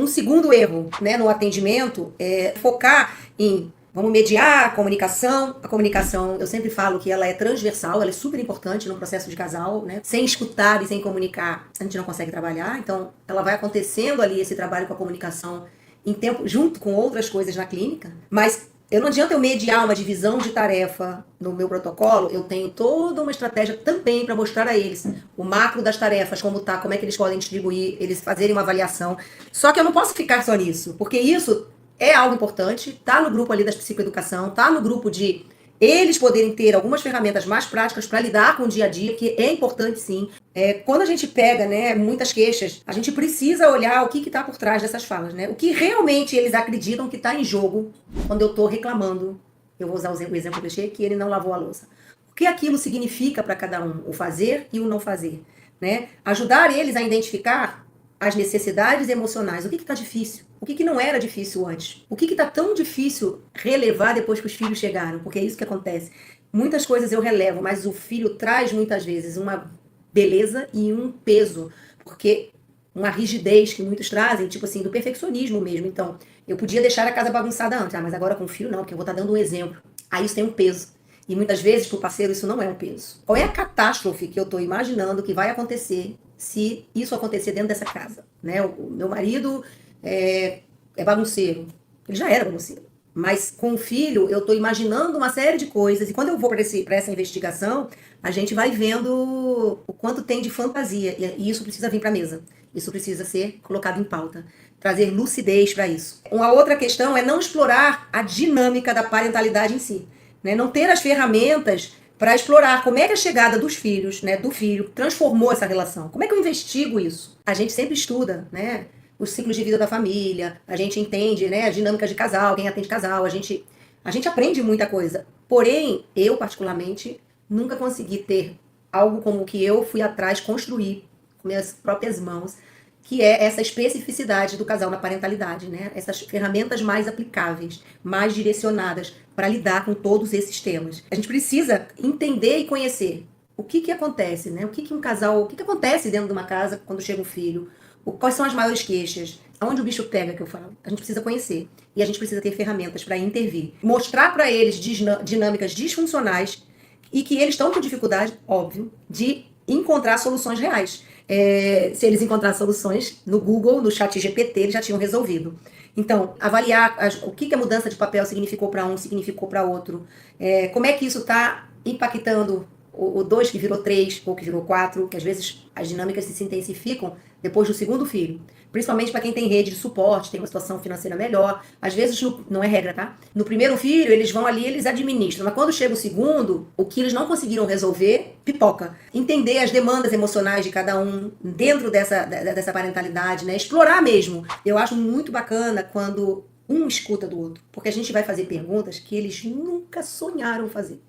Um segundo erro, né, no atendimento é focar em vamos mediar a comunicação. A comunicação, eu sempre falo que ela é transversal, ela é super importante no processo de casal, né? Sem escutar e sem comunicar, a gente não consegue trabalhar. Então, ela vai acontecendo ali, esse trabalho com a comunicação, em tempo, junto com outras coisas na clínica. Mas não adianta eu mediar uma divisão de tarefa no meu protocolo, eu tenho toda uma estratégia também para mostrar a eles o macro das tarefas, como tá, como é que eles podem distribuir, eles fazerem uma avaliação. Só que eu não posso ficar só nisso, porque isso é algo importante, tá no grupo ali da psicoeducação, tá no grupo de eles poderem ter algumas ferramentas mais práticas para lidar com o dia a dia, que é importante sim. Quando a gente pega, né, muitas queixas, a gente precisa olhar o que está por trás dessas falas, né? O que realmente eles acreditam que está em jogo quando eu estou reclamando. Eu vou usar o exemplo clichê, que ele não lavou a louça. O que aquilo significa para cada um, o fazer e o não fazer, né? Ajudar eles a identificar as necessidades emocionais. O que está difícil? O que não era difícil antes? O que está tão difícil relevar depois que os filhos chegaram? Porque é isso que acontece. Muitas coisas eu relevo, mas o filho traz muitas vezes uma beleza e um peso. Porque uma rigidez que muitos trazem, tipo assim, do perfeccionismo mesmo. Então, eu podia deixar a casa bagunçada antes, mas agora com o filho não, porque eu vou estar dando um exemplo. Aí isso tem um peso. E muitas vezes, para o parceiro, isso não é um peso. Qual é a catástrofe que eu estou imaginando que vai acontecer se isso acontecer dentro dessa casa? Né? O meu marido é bagunceiro. Ele já era bagunceiro. Mas com o filho, eu estou imaginando uma série de coisas. E quando eu vou para essa investigação, a gente vai vendo o quanto tem de fantasia. E isso precisa vir para a mesa. Isso precisa ser colocado em pauta. Trazer lucidez para isso. Uma outra questão é não explorar a dinâmica da parentalidade em si. Né? Não ter as ferramentas para explorar como é que a chegada dos filhos, né, do filho, transformou essa relação. Como é que eu investigo isso? A gente sempre estuda, né, os ciclos de vida da família, a gente entende, né, a dinâmica de casal, quem atende casal, a gente aprende muita coisa. Porém, eu, particularmente, nunca consegui ter algo como o que eu fui atrás construir com minhas próprias mãos, que é essa especificidade do casal na parentalidade, né? Essas ferramentas mais aplicáveis, mais direcionadas para lidar com todos esses temas. A gente precisa entender e conhecer o que acontece, né? O que acontece dentro de uma casa quando chega um filho, quais são as maiores queixas, aonde o bicho pega, que eu falo. A gente precisa conhecer e a gente precisa ter ferramentas para intervir. Mostrar para eles dinâmicas disfuncionais e que eles estão com dificuldade, óbvio, de encontrar soluções reais. Se eles encontrassem soluções no Google, no chat GPT, eles já tinham resolvido. Então, avaliar o que a mudança de papel significou para um, significou para outro. Como é que isso está impactando o 2 que virou 3 ou que virou 4, que às vezes as dinâmicas se intensificam depois do segundo filho. Principalmente para quem tem rede de suporte, tem uma situação financeira melhor. Às vezes, não é regra, tá? No primeiro filho, eles vão ali, eles administram. Mas quando chega o segundo, o que eles não conseguiram resolver, pipoca. Entender as demandas emocionais de cada um dentro dessa parentalidade, né? Explorar mesmo. Eu acho muito bacana quando um escuta do outro. Porque a gente vai fazer perguntas que eles nunca sonharam fazer.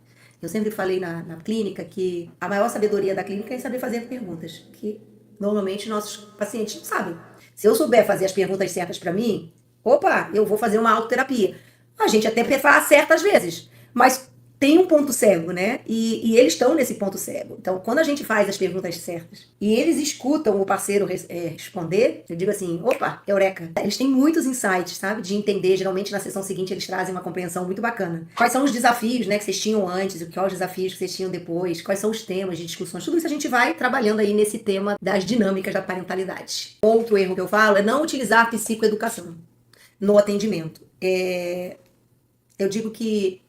Eu sempre falei na clínica que a maior sabedoria da clínica é saber fazer perguntas. Que normalmente nossos pacientes não sabem. Se eu souber fazer as perguntas certas para mim, opa, eu vou fazer uma autoterapia. A gente até faz certas vezes, mas tem um ponto cego, né? E eles estão nesse ponto cego. Então, quando a gente faz as perguntas certas e eles escutam o parceiro responder, eu digo assim, opa, eureka. Eles têm muitos insights, sabe? De entender. Geralmente, na sessão seguinte, eles trazem uma compreensão muito bacana. Quais são os desafios, né, que vocês tinham antes? Quais são os desafios que vocês tinham depois? Quais são os temas de discussões? Tudo isso a gente vai trabalhando aí nesse tema das dinâmicas da parentalidade. Outro erro que eu falo é não utilizar a psicoeducação no atendimento. Eu digo que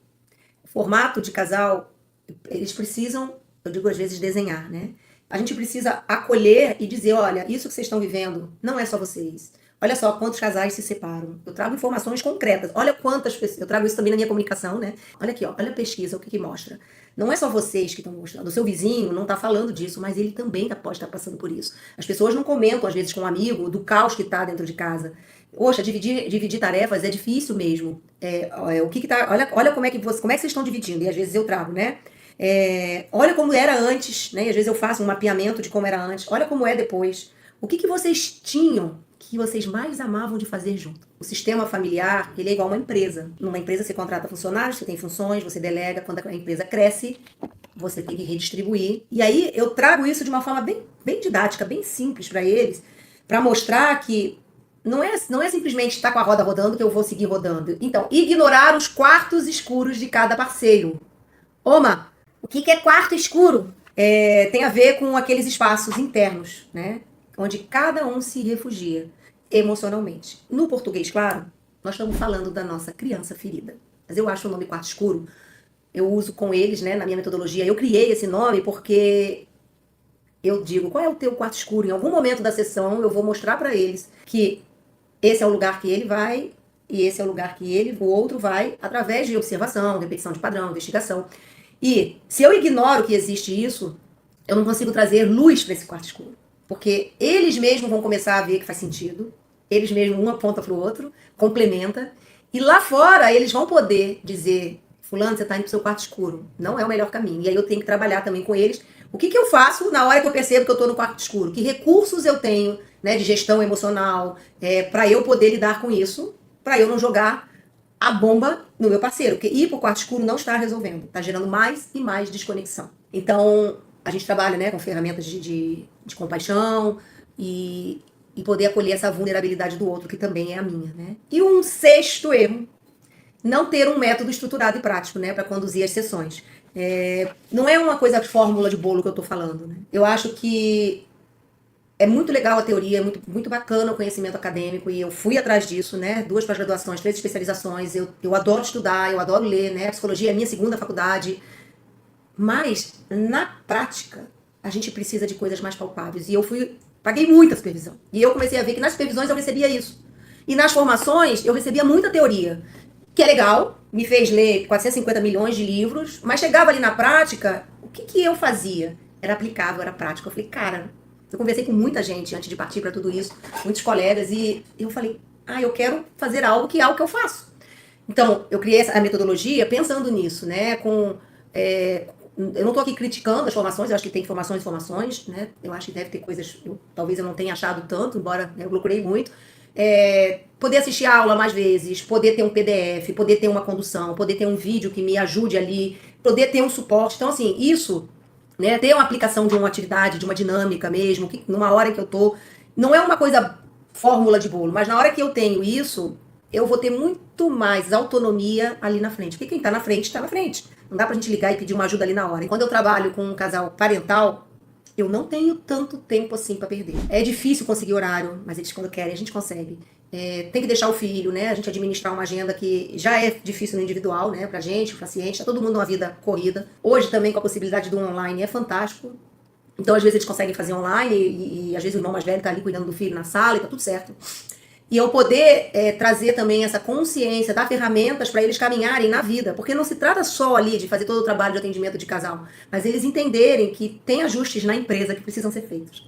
formato de casal, eles precisam, eu digo às vezes, desenhar, né? A gente precisa acolher e dizer, olha, isso que vocês estão vivendo não é só vocês. Olha só quantos casais se separam. Eu trago informações concretas. Olha quantas pessoas. Eu trago isso também na minha comunicação, né? Olha aqui, ó, olha a pesquisa, o que mostra. Não é só vocês que estão mostrando. O seu vizinho não está falando disso, mas ele também pode estar passando por isso. As pessoas não comentam, às vezes, com um amigo do caos que está dentro de casa. Poxa, dividir tarefas é difícil mesmo. Olha como é que vocês estão dividindo. E às vezes eu trago, né? Olha como era antes, né? E às vezes eu faço um mapeamento de como era antes. Olha como é depois. O que vocês tinham que vocês mais amavam de fazer junto? O sistema familiar, ele é igual a uma empresa. Numa empresa você contrata funcionários, você tem funções, você delega. Quando a empresa cresce, você tem que redistribuir. E aí eu trago isso de uma forma bem, bem didática, bem simples para eles, para mostrar que não é simplesmente estar com a roda rodando que eu vou seguir rodando. Então, ignorar os quartos escuros de cada parceiro. Oma, o que é quarto escuro? Tem a ver com aqueles espaços internos, né? Onde cada um se refugia emocionalmente. No português, claro, nós estamos falando da nossa criança ferida. Mas eu acho o nome quarto escuro, eu uso com eles, né, na minha metodologia. Eu criei esse nome porque eu digo, qual é o teu quarto escuro? Em algum momento da sessão eu vou mostrar para eles que esse é o lugar que ele vai e esse é o lugar que o outro vai, através de observação, repetição de padrão, investigação. E se eu ignoro que existe isso, eu não consigo trazer luz para esse quarto escuro. Porque eles mesmos vão começar a ver que faz sentido, eles mesmos, um aponta para o outro, complementa, e lá fora eles vão poder dizer, fulano, você está indo para o seu quarto escuro, não é o melhor caminho. E aí eu tenho que trabalhar também com eles. O que eu faço na hora que eu percebo que eu estou no quarto escuro? Que recursos eu tenho, né, de gestão emocional, para eu poder lidar com isso, para eu não jogar a bomba no meu parceiro, porque ir para o quarto escuro não está resolvendo, está gerando mais e mais desconexão. Então, a gente trabalha, né, com ferramentas de compaixão e poder acolher essa vulnerabilidade do outro, que também é a minha, né? E um sexto erro, não ter um método estruturado e prático, né, para conduzir as sessões. Não é uma coisa de fórmula de bolo que eu estou falando, né? Eu acho que é muito legal a teoria, é muito bacana o conhecimento acadêmico, e eu fui atrás disso, né? 2 pós-graduações, 3 especializações, eu adoro estudar, eu adoro ler, né? A psicologia é a minha segunda faculdade. Mas, na prática, a gente precisa de coisas mais palpáveis. E eu paguei muita supervisão. E eu comecei a ver que nas supervisões eu recebia isso. E nas formações eu recebia muita teoria, que é legal, me fez ler 450 milhões de livros, mas chegava ali na prática, o que eu fazia? Era aplicável, era prático. Eu falei, cara, eu conversei com muita gente antes de partir para tudo isso, muitos colegas, e eu falei, eu quero fazer algo que é algo que eu faço. Então, eu criei a metodologia pensando nisso, né? Eu não estou aqui criticando as formações, eu acho que tem formações e formações, né? Eu acho que deve ter coisas, talvez eu não tenha achado tanto, embora, né, eu procurei muito. Poder assistir a aula mais vezes, poder ter um PDF, poder ter uma condução, poder ter um vídeo que me ajude ali, poder ter um suporte. Então, assim, isso, né, ter uma aplicação de uma atividade, de uma dinâmica mesmo, que numa hora que eu tô, não é uma coisa fórmula de bolo, mas na hora que eu tenho isso, eu vou ter muito mais autonomia ali na frente. Porque quem tá na frente, tá na frente. Não dá pra gente ligar e pedir uma ajuda ali na hora. E quando eu trabalho com um casal parental, eu não tenho tanto tempo assim pra perder. É difícil conseguir horário, mas eles quando querem, a gente consegue. Tem que deixar o filho, né? A gente administrar uma agenda que já é difícil no individual, né? Pra gente, pra paciente, tá todo mundo numa vida corrida. Hoje também com a possibilidade do online é fantástico. Então, às vezes, eles conseguem fazer online e às vezes o irmão mais velho tá ali cuidando do filho na sala e tá tudo certo. E eu poder trazer também essa consciência, dar ferramentas para eles caminharem na vida. Porque não se trata só ali de fazer todo o trabalho de atendimento de casal, mas eles entenderem que tem ajustes na empresa que precisam ser feitos.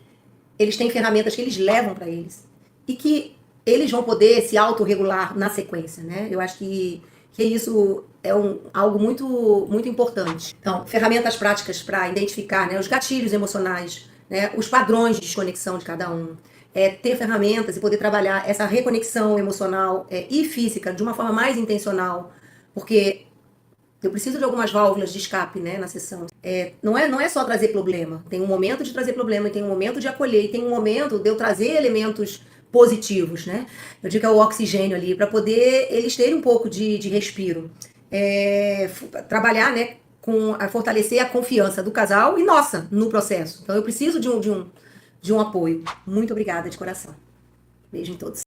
Eles têm ferramentas que eles levam para eles. E que eles vão poder se autorregular na sequência, né? Eu acho que isso é algo muito, muito importante. Então, ferramentas práticas para identificar, né, os gatilhos emocionais, né, os padrões de desconexão de cada um. Ter ferramentas e poder trabalhar essa reconexão emocional e física de uma forma mais intencional, porque eu preciso de algumas válvulas de escape, né, na sessão. Não é só trazer problema, tem um momento de trazer problema, e tem um momento de acolher, e tem um momento de eu trazer elementos positivos, né? Eu digo que é o oxigênio ali, para poder eles terem um pouco de respiro. Trabalhar, né, fortalecer a confiança do casal e nossa no processo. Então eu preciso de um apoio. Muito obrigada de coração. Beijo em todos.